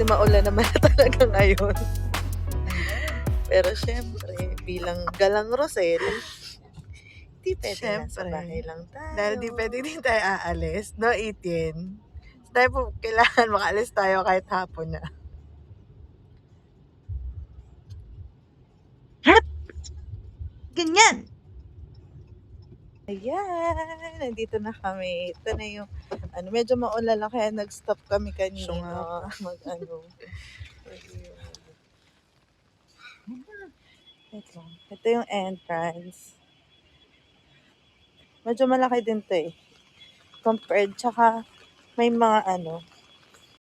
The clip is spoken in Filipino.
kasi maulan naman na talaga ngayon. Pero syempre, bilang galang Rosel, di pwede nasa bahay Siyempre. lang tayo. Dahil di pwede din tayo aalis, no, Itin? Tayo po, kailangan makaalis tayo kahit hapon na. Ganyan! Ayan, nandito na kami. Ito na yung, medyo maulan lang kaya nag-stop kami Siya nga kanina. po. Wait lang. Ito yung entrance. Medyo malaki din to eh. Compared, tsaka may mga